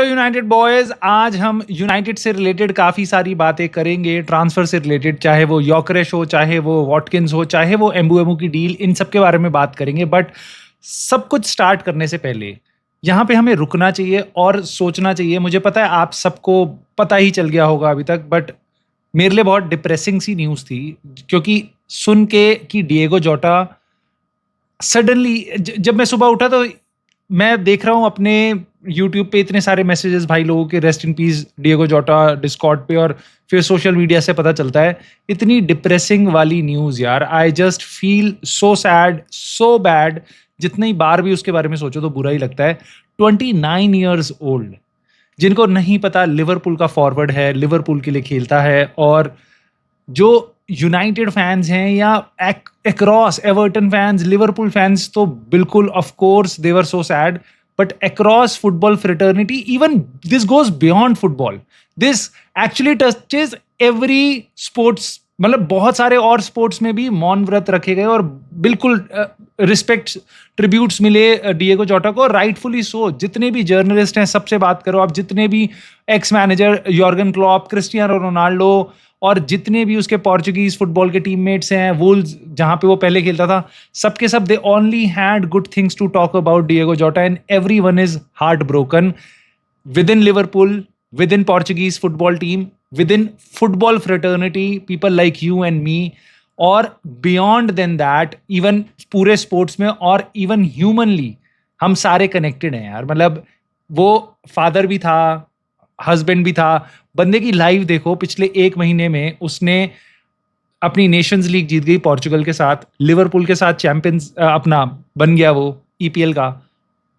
Manchester United boys, आज हम United से रिलेटेड काफ़ी सारी बातें करेंगे, ट्रांसफ़र से रिलेटेड, चाहे वो योकेरेश हो, चाहे वो वॉटकिंस हो, चाहे वो एम्बुएमो की डील, इन सब के बारे में बात करेंगे। बट सब कुछ स्टार्ट करने से पहले यहाँ पे हमें रुकना चाहिए और सोचना चाहिए। मुझे पता है आप सबको पता ही चल गया होगा अभी तक, बट मेरे लिए बहुत डिप्रेसिंग सी न्यूज़ थी, क्योंकि सुन के कि डिएगो जोटा सडनली, जब मैं सुबह उठा तो मैं देख रहा हूँ अपने यूट्यूब पे इतने सारे मैसेजेस भाई लोगों के, रेस्ट इन पीस डिएगो जोटा, डिस्कॉर्ड पे, और फिर सोशल मीडिया से पता चलता है। इतनी डिप्रेसिंग वाली न्यूज़ यार, I just feel so sad, so bad. जितनी बार भी उसके बारे में सोचो तो बुरा ही लगता है। 29 ईयर्स ओल्ड, जिनको नहीं पता लिवरपूल का फॉरवर्ड है, लिवरपूल के लिए खेलता है, और जो यूनाइटेड फैंस हैं या across Everton fans, Liverpool fans तो बिल्कुल of course they were so sad, but across football fraternity, even this goes beyond football, this actually touches every sports. मतलब बहुत सारे और स्पोर्ट्स में भी मौन व्रत रखे गए और बिल्कुल रिस्पेक्ट, ट्रिब्यूट्स मिले डिएगो जोटा को, राइटफुली सो। जितने भी जर्नलिस्ट हैं सबसे बात करो आप, जितने भी ex manager Jurgen Klopp, Cristiano Ronaldo, और जितने भी उसके पोर्चुगीज फुटबॉल के टीममेट्स हैं, वुल्स जहां पे वो पहले खेलता था, सबके सब they only had good things to talk about Diego Jota, and everyone is heartbroken within Liverpool, within Portuguese football team, within football fraternity, people like you and me, और beyond then that even पूरे sports में, और even humanly हम सारे connected हैं यार। मतलब वो फादर भी था, हस्बैंड भी था। बंदे की लाइफ देखो, पिछले 1 महीने में उसने अपनी नेशंस लीग जीत गई पोर्चुगल के साथ, लिवरपूल के साथ चैंपियंस अपना बन गया वो ईपीएल का,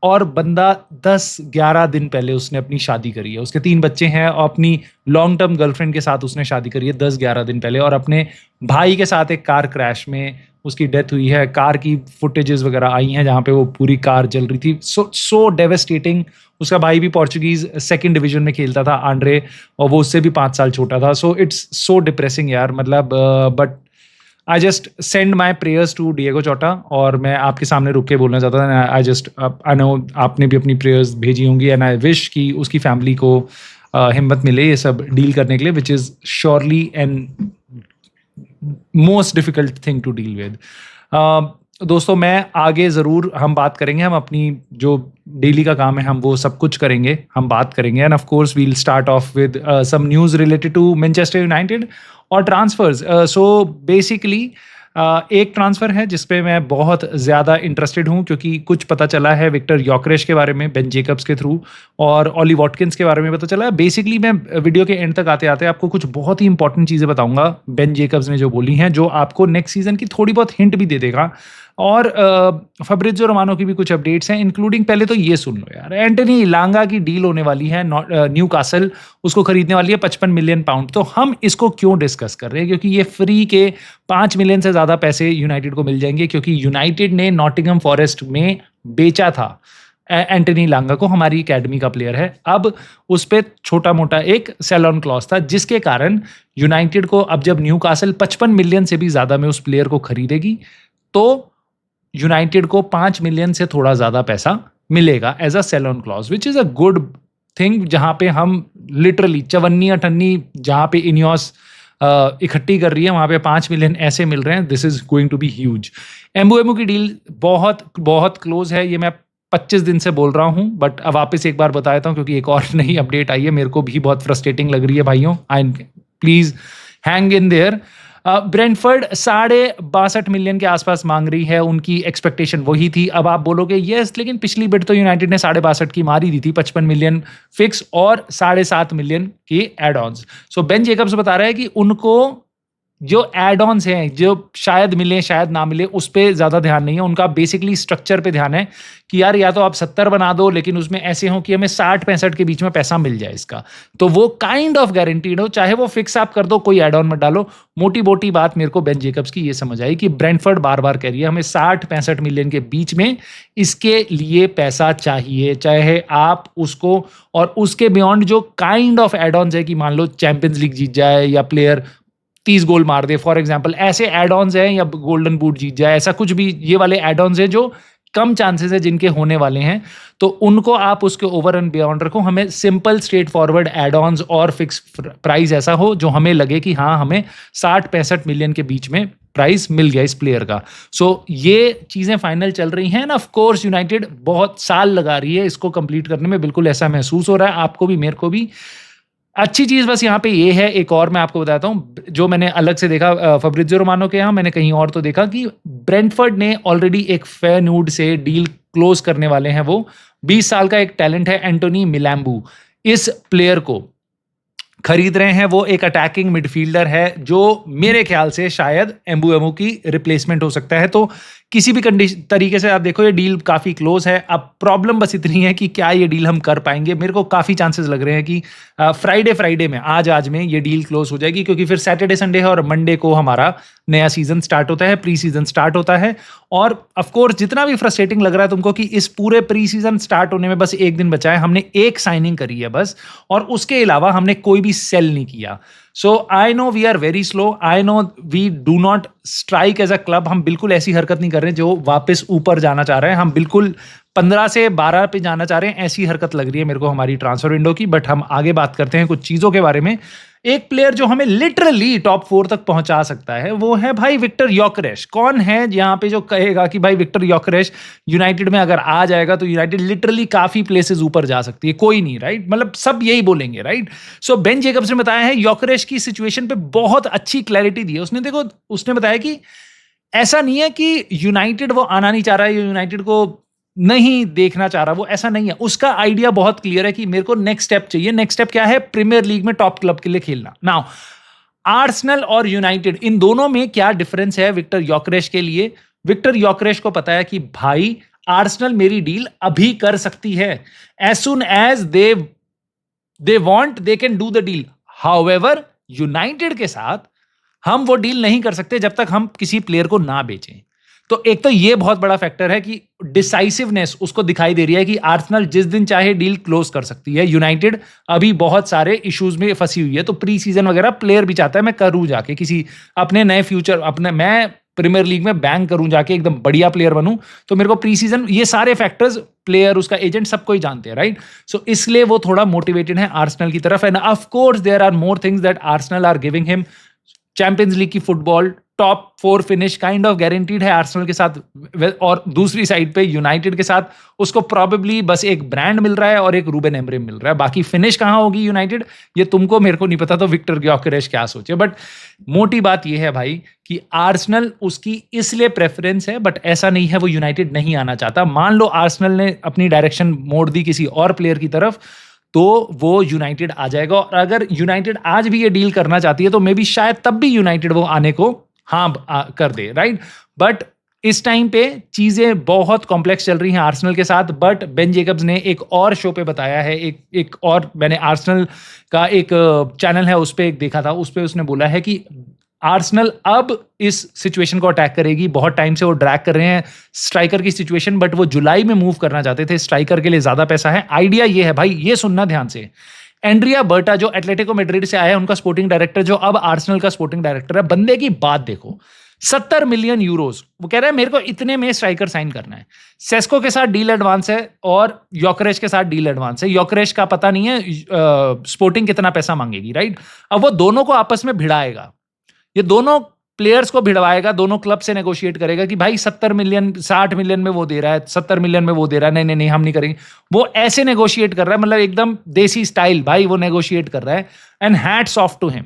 और बंदा 10-11 दिन पहले उसने अपनी शादी करी है। उसके 3 बच्चे हैं और अपनी लॉन्ग टर्म गर्लफ्रेंड के साथ उसने शादी करी है 10-11 दिन पहले, और अपने भाई के साथ एक कार क्रैश में उसकी डेथ हुई है। कार की फुटेजेस वगैरह आई हैं जहाँ पे वो पूरी कार जल रही थी। सो डेवेस्टेटिंग। उसका भाई भी पोर्चुगीज 2nd डिवीजन में खेलता था, आंड्रे, और वो उससे भी 5 साल छोटा था। सो इट्स सो डिप्रेसिंग यार। मतलब but I just send my prayers to Diego Jota, और मैं आपके सामने रुक के बोलना चाहता था, आई नो आपने भी अपनी प्रेयर्स भेजी होंगी, एंड आई विश कि उसकी फैमिली को हिम्मत मिले ये सब डील करने के लिए, which is surely and most difficult thing to deal with. दोस्तों, मैं आगे ज़रूर हम बात करेंगे, हम अपनी जो डेली का काम है हम वो सब कुछ करेंगे, हम बात करेंगे, and of course we'll start off with some news related to Manchester United और ट्रांसफर्स। सो बेसिकली एक ट्रांसफ़र है जिस पे मैं बहुत ज़्यादा इंटरेस्टेड हूँ, क्योंकि कुछ पता चला है विक्टर योकेरेश के बारे में बेन जेकब्स के थ्रू, और ऑली वॉटकिंस के बारे में पता चला है। बेसिकली मैं वीडियो के एंड तक आते आते आपको कुछ बहुत ही इंपॉर्टेंट चीज़ें बताऊंगा बेन जेकब्स ने जो बोली हैं, जो आपको नेक्स्ट सीजन की थोड़ी बहुत हिंट भी दे देगा। और फब्रिज़ियो रोमानो की भी कुछ अपडेट्स हैं, इंक्लूडिंग, पहले तो ये सुन लो यार, एंटनी इलांगा की डील होने वाली है, न्यूकासल उसको खरीदने वाली है 55 मिलियन पाउंड। तो हम इसको क्यों डिस्कस कर रहे हैं? क्योंकि ये फ्री के 5 मिलियन से ज़्यादा पैसे यूनाइटेड को मिल जाएंगे, क्योंकि यूनाइटेड ने नॉटिंघम फॉरेस्ट में बेचा था एंटनी इलांगा को, हमारी अकेडमी का प्लेयर है। अब उस पर छोटा मोटा एक सेल ऑन क्लॉज था, जिसके कारण यूनाइटेड को अब जब न्यूकासल 55 मिलियन से भी ज़्यादा में उस प्लेयर को खरीदेगी, तो यूनाइटेड को 5 मिलियन से थोड़ा ज़्यादा पैसा मिलेगा as a sell on clause, which is a good thing. जहाँ पे हम लिटरली चवन्नी अठन्नी जहाँ पे इनियोस इकट्ठी कर रही है, वहाँ पे 5 मिलियन ऐसे मिल रहे हैं। This is going to be huge. Mbeumo की डील बहुत बहुत क्लोज है, ये मैं 25 दिन से बोल रहा हूँ, बट अब वापस एक बार बता देता हूँ, क्योंकि एक और नई अपडेट आई है, मेरे को भी बहुत फ्रस्ट्रेटिंग लग रही है भाइयों। I please hang in there. Brentford 62.5 million के आसपास मांग रही है, उनकी एक्सपेक्टेशन वही थी। अब आप बोलोगे यस, लेकिन पिछली बिड तो यूनाइटेड ने 62.5 की मारी दी थी, 55 मिलियन फिक्स और 7.5 मिलियन के एड ऑन्स। सो बेन जेकब्स बता रहा है कि उनको जो एड ऑन्स हैं, जो शायद मिले शायद ना मिले, उस पर ज़्यादा ध्यान नहीं है उनका। बेसिकली स्ट्रक्चर पे ध्यान है कि यार या तो आप 70 बना दो, लेकिन उसमें ऐसे हो कि हमें 60-65 के बीच में पैसा मिल जाए इसका, तो वो काइंड ऑफ गारंटीड हो। चाहे वो फिक्स आप कर दो, कोई एड ऑन मत डालो। मोटी मोटी बात मेरे को बेन जेकब्स की ये समझ आई कि ब्रेंटफोर्ड बार बार कह रही है हमें 60-65 मिलियन के बीच में इसके लिए पैसा चाहिए, चाहे आप उसको, और उसके बियॉन्ड जो काइंड ऑफ एड ऑन्स है कि मान लो चैंपियंस लीग जीत जाए या प्लेयर 30 गोल मार दे फॉर एग्जांपल, ऐसे एड ऑन्स हैं, या गोल्डन बूट जीत जाए, ऐसा कुछ भी, ये वाले एड ऑन्स हैं जो कम चांसेस है जिनके होने वाले हैं, तो उनको आप उसके ओवर एंड बियॉन्ड रखो। हमें simple straight forward add ons और फिक्स प्राइस ऐसा हो जो हमें लगे कि हाँ, हमें 60-65 मिलियन के बीच में प्राइस मिल गया इस प्लेयर का। सो ये चीज़ें फाइनल चल रही हैं ना। ऑफ कोर्स यूनाइटेड बहुत साल लगा रही है इसको कंप्लीट करने में, बिल्कुल ऐसा महसूस हो रहा है आपको भी, मेरे को भी। अच्छी चीज़ बस यहाँ पे ये है, एक और मैं आपको बताता हूँ, जो मैंने अलग से देखा फब्रिज़ियो रोमानो के यहाँ, मैंने कहीं और तो देखा कि ब्रेंटफोर्ड ने ऑलरेडी एक फेयरनूड से डील क्लोज करने वाले हैं। वो 20 साल का एक टैलेंट है एंटोनी मिलैम्बू, इस प्लेयर को खरीद रहे हैं। वो एक अटैकिंग मिडफील्डर है जो मेरे ख्याल से शायद एम्बुएमो की रिप्लेसमेंट हो सकता है। तो किसी भी तरीके से आप देखो ये डील काफ़ी क्लोज है। अब प्रॉब्लम बस इतनी है कि क्या ये डील हम कर पाएंगे। मेरे को काफ़ी चांसेस लग रहे हैं कि फ्राइडे में आज में ये डील क्लोज हो जाएगी, क्योंकि फिर सैटरडे संडे है और मंडे को हमारा नया सीजन स्टार्ट होता है, प्री सीजन स्टार्ट होता है। और ऑफकोर्स जितना भी फ्रस्ट्रेटिंग लग रहा है तुमको कि इस पूरे प्री सीजन स्टार्ट होने में बस एक दिन बचा है, हमने एक साइनिंग करी है बस, और उसके अलावा हमने कोई भी सेल नहीं किया। So I know we are very slow, I know we do not strike as a club. हम बिल्कुल ऐसी हरकत नहीं कर रहे जो वापस ऊपर जाना चाह रहे हैं, हम बिल्कुल 15 से 12 पे जाना चाह रहे हैं, ऐसी हरकत लग रही है मेरे को हमारी ट्रांसफर विंडो की। बट हम आगे बात करते हैं कुछ चीज़ों के बारे में। एक प्लेयर जो हमें लिटरली टॉप 4 तक पहुंचा सकता है वो है भाई विक्टर योकेरेश। कौन है यहाँ पे जो कहेगा कि भाई विक्टर योकेरेश यूनाइटेड में अगर आ जाएगा तो यूनाइटेड लिटरली काफी प्लेसेस ऊपर जा सकती है? कोई नहीं, राइट? मतलब सब यही बोलेंगे, राइट? सो बेन जेकब्स ने बताया है, योकेरेश की सिचुएशन पे बहुत अच्छी क्लैरिटी दी है उसने। देखो, उसने बताया कि ऐसा नहीं है कि यूनाइटेड वो आना नहीं चाह रहा है, यूनाइटेड को नहीं देखना चाह रहा, वो ऐसा नहीं है। उसका आइडिया बहुत क्लियर है कि मेरे को नेक्स्ट स्टेप चाहिए। नेक्स्ट स्टेप क्या है? प्रीमियर लीग में टॉप क्लब के लिए खेलना। नाउ आर्सेनल और यूनाइटेड, इन दोनों में क्या डिफरेंस है विक्टर योकेरेश के लिए? विक्टर योकेरेश को पता है कि भाई आर्सेनल मेरी डील अभी कर सकती है, as soon as they want they can do the deal. However United के साथ हम वो डील नहीं कर सकते जब तक हम किसी प्लेयर को ना बेचें। तो एक तो ये बहुत बड़ा फैक्टर है कि डिसाइसिवनेस उसको दिखाई दे रही है कि आर्सेनल जिस दिन चाहे डील क्लोज कर सकती है। यूनाइटेड अभी बहुत सारे इश्यूज में फंसी हुई है, तो प्री सीजन वगैरह प्लेयर भी चाहता है मैं करूं जाके किसी अपने नए फ्यूचर, अपने मैं प्रीमियर लीग में बैंक करूं जाके, एकदम बढ़िया प्लेयर बनूं। तो मेरे को प्री सीजन, ये सारे फैक्टर्स प्लेयर, उसका एजेंट, सबको ही जानते हैं, राइट? सो इसलिए वो थोड़ा मोटिवेटेड है आर्सेनल की तरफ। And of course there are more things that Arsenal are giving him. Champions League की football, top 4 finish kind of guaranteed है आर्सेनल के साथ, और दूसरी साइड पे यूनाइटेड के साथ उसको प्रॉबेबली बस एक ब्रांड मिल रहा है और एक रूबेन एमरेम मिल रहा है। बाकी फिनिश कहां होगी यूनाइटेड, ये तुमको, मेरे को नहीं पता। तो विक्टर योकेरेश क्या सोचे, बट मोटी बात ये है भाई कि आर्सेनल उसकी इसलिए प्रेफरेंस है, बट ऐसा नहीं है वो यूनाइटेड नहीं आना चाहता। मान लो आर्सेनल ने अपनी डायरेक्शन मोड़ दी किसी और प्लेयर की तरफ, तो वो यूनाइटेड आ जाएगा। और अगर यूनाइटेड आज भी ये डील करना चाहती है तो मे बी शायद तब भी यूनाइटेड वो आने को हाँ कर दे, राइट? बट इस टाइम पे चीजें बहुत कॉम्प्लेक्स चल रही हैं आर्सेनल के साथ। बट बेन जेकब्स ने एक और शो पे बताया है, एक और, मैंने आर्सेनल का एक चैनल है उस पे एक देखा था, उस पे उसने बोला है कि आर्सेनल अब इस सिचुएशन को अटैक करेगी। बहुत टाइम से वो ड्रैग कर रहे हैं स्ट्राइकर की सिचुएशन, बट वो जुलाई में मूव करना चाहते थे। स्ट्राइकर के लिए ज्यादा पैसा है। आइडिया ये है भाई, ये सुनना ध्यान से, एंड्रिया बर्टा जो एटलेटिको मैड्रिड से आया है, उनका स्पोर्टिंग डायरेक्टर, जो अब आर्सेनल का स्पोर्टिंग डायरेक्टर है, बंदे की बात देखो, 70 मिलियन यूरोस। वो कह रहा है मेरे को इतने में स्ट्राइकर साइन करना है। सेस्को के साथ डील एडवांस है और योकेरेश के साथ डील एडवांस है। योकेरेश का पता नहीं है स्पोर्टिंग कितना पैसा मांगेगी, राइट? अब वो दोनों को आपस में भिड़ाएगा, ये दोनों प्लेयर्स को भिड़वाएगा, दोनों क्लब से नेगोशिएट करेगा कि भाई 70 मिलियन 60 मिलियन में वो दे रहा है, 70 मिलियन में वो दे रहा है, नहीं हम नहीं करेंगे। वो ऐसे नेगोशिएट कर रहा है, मतलब एकदम देसी स्टाइल भाई वो नेगोशिएट कर रहा है। And hats off to him.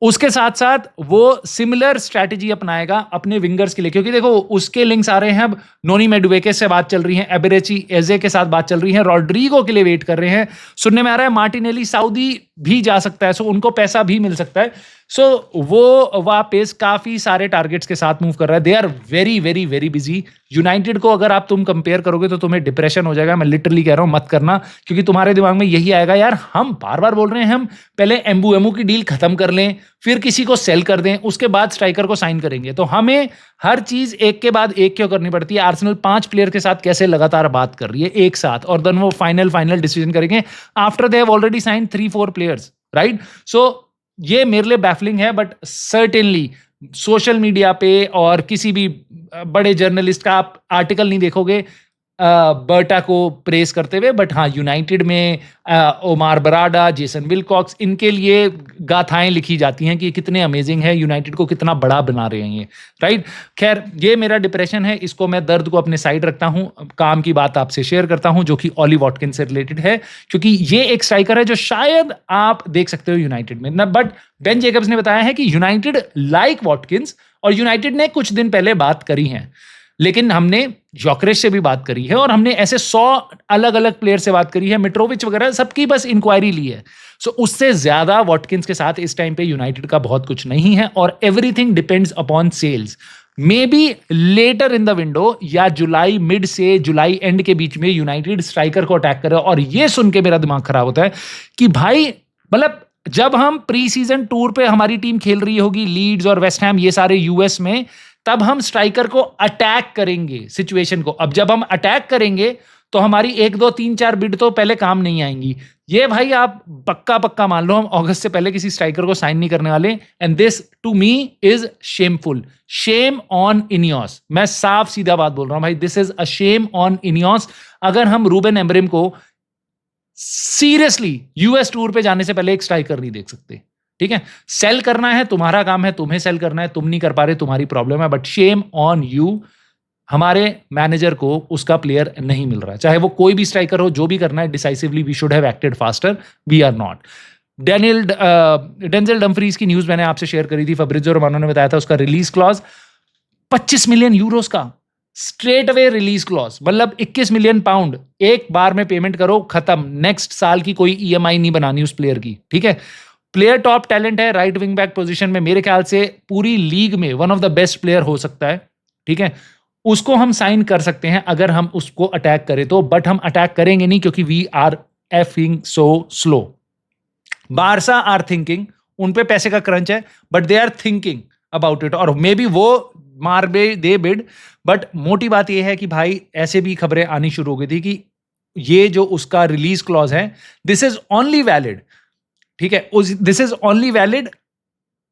उसके साथ साथ वो सिमिलर स्ट्रैटेजी अपनाएगा अपने विंगर्स के लिए, क्योंकि देखो उसके लिंक्स आ रहे हैं। अब नोनी मेडुवेके से बात चल रही है, एबेरेची एजे के साथ बात चल रही है, रॉड्रिगो के लिए वेट कर रहे हैं। सुनने में आ रहा है मार्टिनेली सऊदी भी जा सकता है, सो उनको पैसा भी मिल सकता है। सो वो वापस काफी सारे टारगेट्स के साथ मूव कर रहा है। They are very very very busy. United को अगर आप तुम कंपेयर करोगे तो तुम्हें डिप्रेशन हो जाएगा। मैं लिटरली कह रहा हूं, मत करना, क्योंकि तुम्हारे दिमाग में यही आएगा, यार हम बार बार बोल रहे हैं हम पहले एम्बुएमो की डील खत्म कर लें, फिर किसी को सेल कर दें, उसके बाद स्ट्राइकर को साइन करेंगे। तो हमें हर चीज एक के बाद एक क्यों करनी पड़ती है? आर्सेनल 5 प्लेयर के साथ कैसे लगातार बात कर रही है एक साथ, और देन वो फाइनल डिसीजन करेंगे after they have already sign 3-4 players, right? So ये मेरे लिए बैफलिंग है, बट सर्टेनली सोशल मीडिया पे और किसी भी बड़े जर्नलिस्ट का आप आर्टिकल नहीं देखोगे बर्टा को प्रेस करते हुए। बट हाँ, यूनाइटेड में ओमार बराडा, जेसन विलकॉक्स, इनके लिए गाथाएं लिखी जाती हैं कि कितने अमेजिंग है, यूनाइटेड को कितना बड़ा बना रहे हैं ये, राइट। खैर, ये मेरा डिप्रेशन है, इसको मैं दर्द को अपने साइड रखता हूं, काम की बात आपसे शेयर करता हूं जो कि ऑली वॉटकिंस से रिलेटेड है, क्योंकि ये एक स्ट्राइकर है जो शायद आप देख सकते हो यूनाइटेड में ना। बट बेन जेकब्स ने बताया है कि यूनाइटेड लाइक वॉटकिंस, और यूनाइटेड ने कुछ दिन पहले बात करी है, लेकिन हमने जोकरेश से भी बात करी है और हमने ऐसे 100 अलग अलग प्लेयर से बात करी है, मिट्रोविच वगैरह सबकी बस इंक्वायरी ली है। सो उससे ज्यादा वॉटकिंस के साथ इस टाइम पे यूनाइटेड का बहुत कुछ नहीं है, और everything depends upon sales. Maybe later in the window या जुलाई मिड से जुलाई एंड के बीच में यूनाइटेड स्ट्राइकर को अटैक करे। और ये सुन के मेरा दिमाग खराब होता है कि भाई, मतलब जब हम प्री सीजन टूर पे हमारी टीम खेल रही होगी, लीड्स और वेस्ट हैम ये सारे यूएस में, तब हम स्ट्राइकर को अटैक करेंगे सिचुएशन को। अब जब हम अटैक करेंगे तो हमारी 1 2 3 4 बिड तो पहले काम नहीं आएंगी। ये भाई आप पक्का मान लो, हम अगस्त से पहले किसी स्ट्राइकर को साइन नहीं करने वाले। And this to me is shameful, shame on Ineos. मैं साफ सीधा बात बोल रहा हूं भाई, this is a shame on Ineos. अगर हम रूबेन एमरिम को सीरियसली यूएस टूर पे जाने से पहले एक स्ट्राइकर नहीं देख सकते, ठीक है। सेल करना है, तुम्हारा काम है, तुम्हें सेल करना है, तुम नहीं कर पा रहे, तुम्हारी प्रॉब्लम है, बट शेम ऑन यू। हमारे मैनेजर को उसका प्लेयर नहीं मिल रहा है, चाहे वो कोई भी स्ट्राइकर हो, जो भी करना है decisively, we should have acted faster, we are not. Denzel Dumfries की न्यूज मैंने आपसे शेयर करी थी, फब्रिज़ो रोमानो ने बताया था उसका रिलीज क्लॉज 25 मिलियन यूरोस का स्ट्रेट अवे रिलीज क्लॉज, मतलब 21 मिलियन पाउंड एक बार में पेमेंट करो, खत्म। नेक्स्ट साल की कोई ईएमआई नहीं बनानी उस प्लेयर की, ठीक है। प्लेयर टॉप टैलेंट है, राइट विंग बैक पोजीशन में मेरे ख्याल से पूरी लीग में one of the best player हो सकता है, ठीक है। उसको हम साइन कर सकते हैं अगर हम उसको अटैक करें तो, बट हम अटैक करेंगे नहीं क्योंकि we are effing so slow. Barca are thinking, उन पे पैसे का क्रंच है, but they are thinking about it, और मे बी वो मार दे बिड। बट मोटी बात यह है कि भाई ऐसे भी खबरें आनी शुरू हो गई थी कि ये जो उसका रिलीज क्लॉज है, दिस इज ओनली वैलिड, ठीक है, this is only valid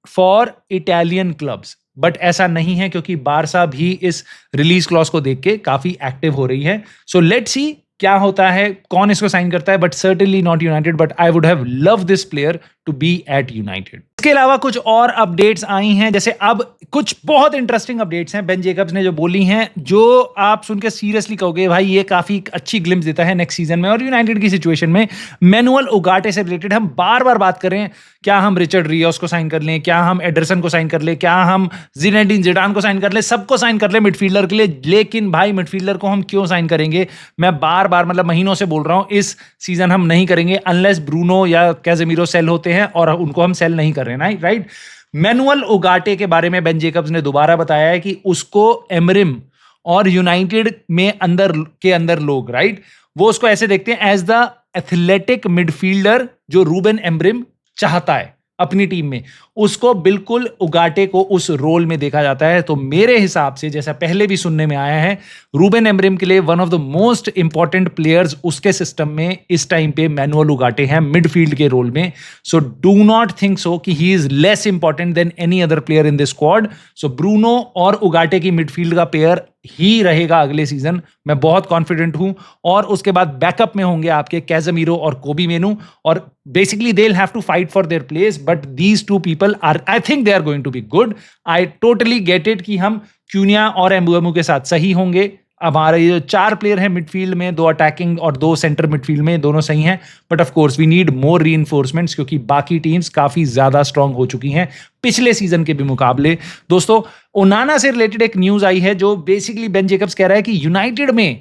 for Italian clubs. But ऐसा नहीं है, क्योंकि बारसा भी इस रिलीज क्लॉज को देख के काफी एक्टिव हो रही है। सो लेट्स सी क्या होता है, कौन इसको साइन करता है, but certainly not United. But I would have love this player to be at United. इसके अलावा कुछ और अपडेट्स आई हैं, जैसे अब कुछ बहुत इंटरेस्टिंग अपडेट्स हैं बेन जेकब्स ने जो बोली हैं, जो आप सुन के सीरियसली कहोगे भाई ये काफी अच्छी ग्लिम्स देता है नेक्स्ट सीजन में और यूनाइटेड की सिचुएशन में। मैनुअल उगाटे से रिलेटेड हम बार बार बात कर रहे हैं, क्या हम रिचर्ड रियोस को साइन कर लें, क्या हम एडरसन को साइन कर लें, क्या हम ज़िनेडिन ज़िडान को साइन कर लें, सबको साइन कर लें मिडफील्डर के लिए। लेकिन भाई मिडफील्डर को हम क्यों साइन करेंगे, मैं बार बार मतलब महीनों से बोल रहा हूं, इस सीजन हम नहीं करेंगे अनलेस ब्रूनो या कैजेमीरो सेल होते हैं, और उनको हम सेल नहीं कर रहे हैं, राइट। मैनुअल उगाटे के बारे में बेन जेकब्स ने दोबारा बताया है कि उसको एमरिम और यूनाइटेड में अंदर लोग, राइट, वो उसको ऐसे देखते हैं एज द एथलेटिक मिडफील्डर जो रूबेन एमरिम चाहता है अपनी टीम में। उसको बिल्कुल उगाटे को उस रोल में देखा जाता है। तो मेरे हिसाब से, जैसा पहले भी सुनने में आया है, रूबेन एमरिम के लिए one of the most important players उसके सिस्टम में इस टाइम पे मैनुअल उगाटे हैं मिडफील्ड के रोल में। So do not think so कि he is less important than any other player in this squad. So Bruno और उगाटे की मिडफील्ड का पेयर ही रहेगा अगले सीजन, मैं बहुत कॉन्फिडेंट हूं। और उसके बाद बैकअप में होंगे आपके कैजेमीरो और कोबी मेनू, और basically they will have to fight for their place, but these two people are, I think they are going to be good. I totally get it कि हम क्यूनिया और एम्बुएमू के साथ सही होंगे। हमारे ये 4 प्लेयर हैं मिडफील्ड में, 2 अटैकिंग और 2 सेंटर मिडफील्ड में, दोनों सही हैं। But of course we need more reinforcements, क्योंकि बाकी टीम्स काफी ज्यादा स्ट्रांग हो चुकी हैं पिछले सीजन के भी मुकाबले। दोस्तों, ओनाना से रिलेटेड एक न्यूज आई है जो बेसिकली बेन जेकब्स कह रहा है कि यूनाइटेड में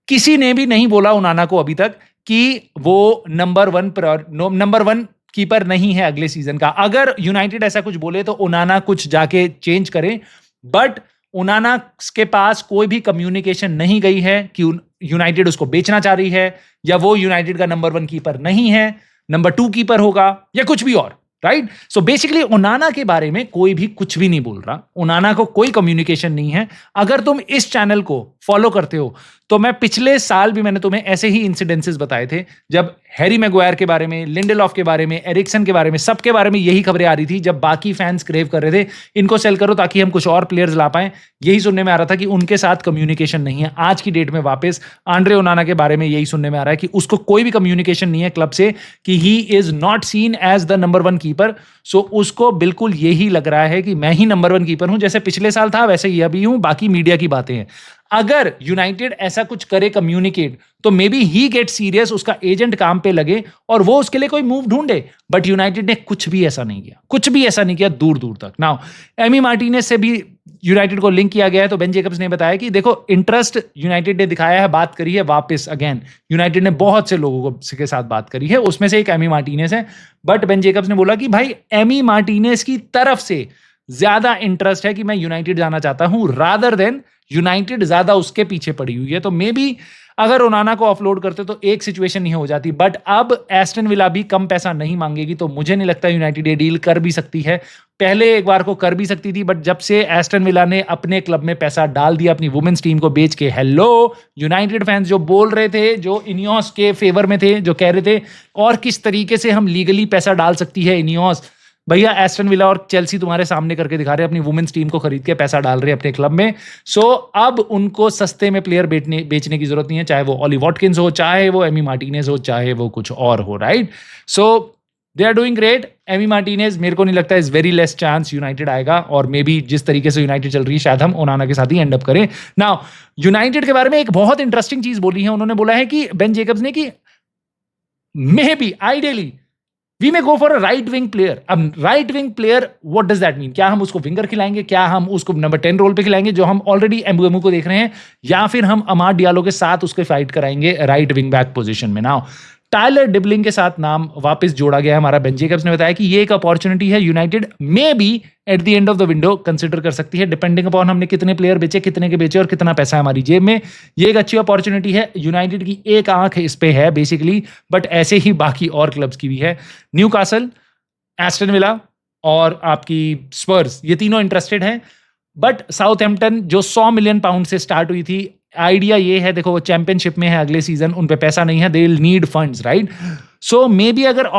किसी ने भी नहीं बोला ओनाना को अभी तक कि वो नंबर वन कीपर नहीं है अगले सीजन का। अगर यूनाइटेड ऐसा कुछ बोले तो ओनाना कुछ जाके चेंज करें, बट ओनाना के पास कोई भी कम्युनिकेशन नहीं गई है कि यूनाइटेड उसको बेचना चाह रही है, या वो यूनाइटेड का नंबर 1 कीपर नहीं है, नंबर 2 कीपर होगा, या कुछ भी और, राइट। सो बेसिकली ओनाना के बारे में कोई भी कुछ भी नहीं बोल रहा, ओनाना को कोई कम्युनिकेशन नहीं है। अगर तुम इस चैनल को फॉलो करते हो, तो मैं पिछले साल भी मैंने तुम्हें ऐसे ही इंसिडेंसेस बताए थे, जब हैरी मैगवायर के बारे में, लिंडेलॉफ के बारे में, एरिक्सन के बारे में, सबके बारे में यही खबरें आ रही थी, जब बाकी फैंस क्रेव कर रहे थे इनको सेल करो ताकि हम कुछ और प्लेयर्स ला पाएं। यही सुनने में आ रहा था कि उनके साथ कम्युनिकेशन नहीं है। आज की डेट में वापस आंद्रे ओनाना के बारे में यही सुनने में आ रहा है कि उसको कोई भी कम्युनिकेशन नहीं है क्लब से, कि he is not seen as the number 1 keeper. So उसको बिल्कुल यही लग रहा है कि मैं ही नंबर 1 कीपर हूं, जैसे पिछले साल था वैसे ही अभी हूं, बाकी मीडिया की बातें हैं। अगर यूनाइटेड ऐसा कुछ करे कम्युनिकेट, तो may be he get serious, उसका एजेंट काम पे लगे और वो उसके लिए कोई मूव ढूंढे। बट यूनाइटेड ने कुछ भी ऐसा नहीं किया, कुछ भी ऐसा नहीं किया दूर दूर तक। नाउ एमी मार्टिनेज से भी यूनाइटेड को लिंक किया गया है, तो बेन जेकब्स ने बताया कि देखो इंटरेस्ट यूनाइटेड ने दिखाया है, बात करी है वापस अगेन। यूनाइटेड ने बहुत से लोगों के साथ बात करी है, उसमें से एक एमी मार्टिनेज है। बट बेन जेकब्स ने बोला कि भाई एमी मार्टिनेज की तरफ से ज्यादा इंटरेस्ट है कि मैं यूनाइटेड जाना चाहता हूं, रादर देन यूनाइटेड ज्यादा उसके पीछे पड़ी हुई है। तो मे बी अगर ओनाना को ऑफलोड करते तो एक सिचुएशन नहीं हो जाती। बट अब एस्टन विला भी कम पैसा नहीं मांगेगी, तो मुझे नहीं लगता यूनाइटेड ये डील कर भी सकती है। पहले एक बार को कर भी सकती थी, बट जब से एस्टन विला ने अपने क्लब में पैसा डाल दिया अपनी वुमेन्स टीम को बेच के, हेलो यूनाइटेड फैंस जो बोल रहे थे, जो इनियोस के फेवर में थे, जो कह रहे थे और किस तरीके से हम लीगली पैसा डाल सकती है इनियोस, भैया एस्टन विला और चेल्सी तुम्हारे सामने करके दिखा रहे हैं, अपनी वुमेन्स टीम को खरीद के पैसा डाल रहे हैं अपने क्लब में। सो अब उनको सस्ते में प्लेयर बेचने की जरूरत नहीं है, चाहे वो ऑली वॉटकिंस हो, चाहे वो एमी मार्टिनेज हो, चाहे वो कुछ और हो, right? So they are doing great. Emi Martinez मेरे को नहीं लगता is very less chance United आएगा, और मे बी जिस तरीके से यूनाइटेड चल रही है शायद हम ओनाना के साथ ही एंड अप करें। नाउ यूनाइटेड के बारे में एक बहुत इंटरेस्टिंग चीज बोली है, उन्होंने बोला है कि बेन जेकब्स ने कि maybe ideally we may go for a right wing player. अब right wing player what does that mean? क्या हम उसको विंगर खिलाएंगे, क्या हम उसको नंबर 10 रोल पे खिलाएंगे जो हम ऑलरेडी एम्बुएमो को देख रहे हैं, या फिर हम अमाद डियालो के साथ उसके फाइट कराएंगे राइट विंग बैक पोजीशन में? नाउ टायलर डिबलिंग के साथ नाम वापस जोड़ा गया है। हमारा बेन जेकब्स ने बताया कि ये एक अपॉर्चुनिटी है, United may be at the end of the window consider कर सकती है, डिपेंडिंग अपॉन हमने कितने प्लेयर बेचे, कितने के बेचे और कितना पैसा है हमारी जेब में। ये एक अच्छी अपॉर्चुनिटी है, यूनाइटेड की एक आंख इस पे है बेसिकली, बट ऐसे ही बाकी और क्लब्स की भी है। न्यूकासल, एस्टन विला और आपकी स्पर्स, ये तीनों इंटरेस्टेड हैं। बट साउथहैम्पटन जो 100 मिलियन पाउंड से स्टार्ट हुई थी, आइडिया ये है, देखो वो चैंपियनशिप में है अगले सीजन, उन पे पैसा नहीं है, they will need funds, right? So may be अगर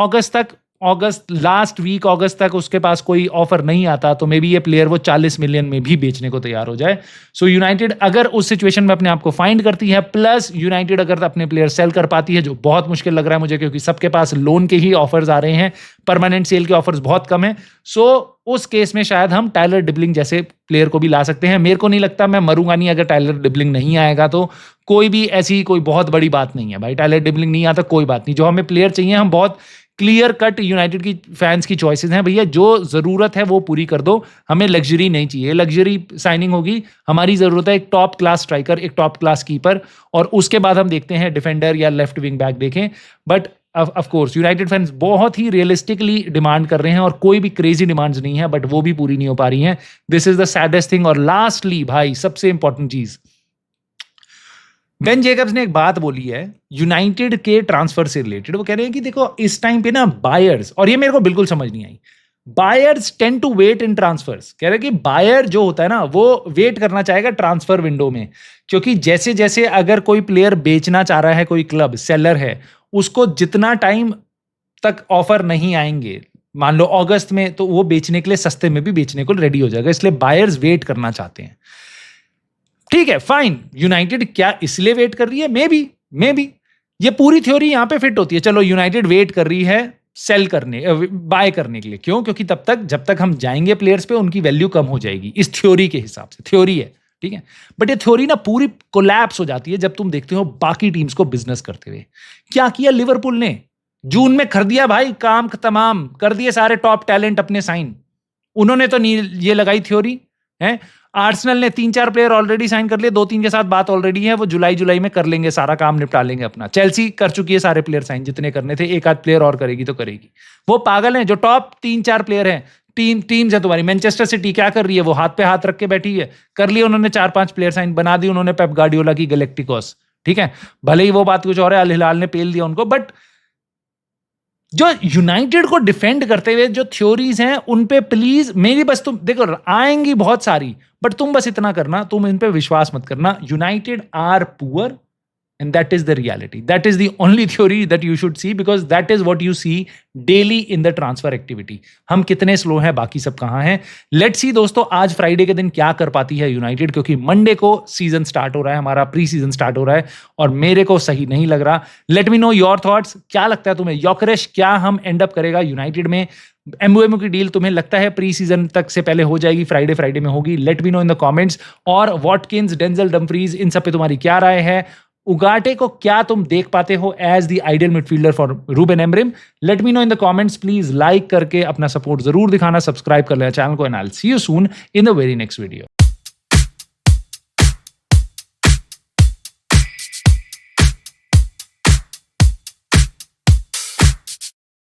लास्ट वीक अगस्त तक उसके पास कोई ऑफर नहीं आता, तो मे बी ये प्लेयर वो 40 मिलियन में भी बेचने को तैयार हो जाए। सो यूनाइटेड अगर उस सिचुएशन में अपने आप को फाइंड करती है, प्लस यूनाइटेड अगर अपने प्लेयर सेल कर पाती है, जो बहुत मुश्किल लग रहा है मुझे, क्योंकि सबके पास लोन के ही ऑफर्स आ रहे हैं, परमानेंट सेल के ऑफर्स बहुत कम है। सो उस केस में शायद हम टायलर डिबलिंग जैसे प्लेयर को भी ला सकते हैं। मेरे को नहीं लगता, मैं मरूंगा नहीं अगर टायलर डिबलिंग नहीं आएगा, तो कोई भी ऐसी कोई बहुत बड़ी बात नहीं है भाई। टायलर डिबलिंग नहीं आता कोई बात नहीं, जो हमें प्लेयर चाहिए हम बहुत क्लियर कट यूनाइटेड की फैंस की चॉइसेस हैं, भैया जो जरूरत है वो पूरी कर दो, हमें लग्जरी नहीं चाहिए। लग्जरी साइनिंग होगी, हमारी जरूरत है एक टॉप क्लास स्ट्राइकर, एक टॉप क्लास कीपर, और उसके बाद हम देखते हैं डिफेंडर या लेफ्ट विंग बैक देखें। But of course United fans बहुत ही रियलिस्टिकली डिमांड कर रहे हैं, और कोई भी क्रेजी डिमांड्स नहीं है, बट वो भी पूरी नहीं हो पा रही हैं। This is the saddest thing. और लास्टली भाई सबसे इंपॉर्टेंट चीज, बेन जेकब्स ने एक बात बोली है यूनाइटेड के ट्रांसफर से रिलेटेड। वो कह रहे हैं कि देखो इस टाइम पे ना बायर्स, और ये मेरे को बिल्कुल समझ नहीं आई, buyers tend to wait in transfers. कह रहे हैं कि बायर जो होता है ना वो वेट करना चाहेगा ट्रांसफर विंडो में, क्योंकि जैसे जैसे अगर कोई प्लेयर बेचना चाह रहा है, कोई क्लब सेलर है, उसको जितना टाइम तक ऑफर नहीं आएंगे, मान लो अगस्त में, तो वो बेचने के लिए सस्ते में भी बेचने को रेडी हो जाएगा। इसलिए बायर्स वेट करना चाहते हैं। ठीक है, फाइन। यूनाइटेड क्या इसलिए वेट कर रही है? मे बी ये पूरी थ्योरी यहां पे फिट होती है। चलो यूनाइटेड वेट कर रही है सेल करने, बाय करने के लिए। क्यों? क्योंकि तब तक जब तक हम जाएंगे प्लेयर्स पे, उनकी वैल्यू कम हो जाएगी, इस थ्योरी के हिसाब से। थ्योरी है, ठीक है, बट ये थ्योरी ना पूरी कोलैप्स हो जाती है जब तुम देखते हो बाकी टीम्स को बिजनेस करते हुए। क्या किया लिवरपूल ने? जून में खरीद दिया भाई, काम तमाम कर दिए, सारे टॉप टैलेंट अपने साइन। उन्होंने तो नहीं ये लगाई थ्योरी है। आर्सेनल ने 3-4 प्लेयर ऑलरेडी साइन कर लिए, 2-3 के साथ बात ऑलरेडी है, वो जुलाई में कर लेंगे, सारा काम निपटा लेंगे अपना। चेल्सी कर चुकी है सारे प्लेयर साइन जितने करने थे, एक आध प्लेयर और करेगी तो करेगी। वो पागल हैं जो टॉप 3-4 प्लेयर हैं। टीम्स है तुम्हारी, मैनचेस्टर सिटी क्या कर रही है? वो हाथ पे हाथ रख के बैठी है। कर लिया उन्होंने 4-5 प्लेयर साइन, बना दी उन्होंने पेप गार्डियोला की गैलेक्टिकोस। ठीक है, भले ही वो बात कुछ और है, अल हिलाल ने पेल दिया उनको, बट जो यूनाइटेड को डिफेंड करते हुए जो थ्योरीज हैं उन पे प्लीज मेरी बस तुम देखो आएंगी बहुत सारी, बट तुम बस इतना करना, तुम इन पे विश्वास मत करना. United are poor and that is the reality. That is the only theory that you should see because that is what you see daily in the transfer activity. हम कितने स्लो हैं, बाकी सब कहाँ हैं. लेट्स सी दोस्तों आज Friday के दिन क्या कर पाती है यूनाइटेड, क्योंकि मंडे को सीजन स्टार्ट हो रहा है, हमारा प्री सीजन स्टार्ट हो रहा है और मेरे को सही नहीं लग रहा. Late me know your thoughts. क्या लगता है तुम्हें, योकेरेश क्या हम एंड अप करेगा यूनाइटेड में? एमबुएमो की डील तुम्हें लगता है प्री सीजन तक से पहले हो जाएगी, फ्राइडे में होगी? Late me know in the comments. और वॉटकिंस, डेंजल डम्फ्रीज, इन सब पे तुम्हारी क्या राय है? उगाटे को क्या तुम देख पाते हो as the ideal midfielder for Ruben Amorim? Let me know in the comments. Please like करके अपना सपोर्ट जरूर दिखाना, सब्सक्राइब कर लेना चैनल को, and I will see you soon in the very next video.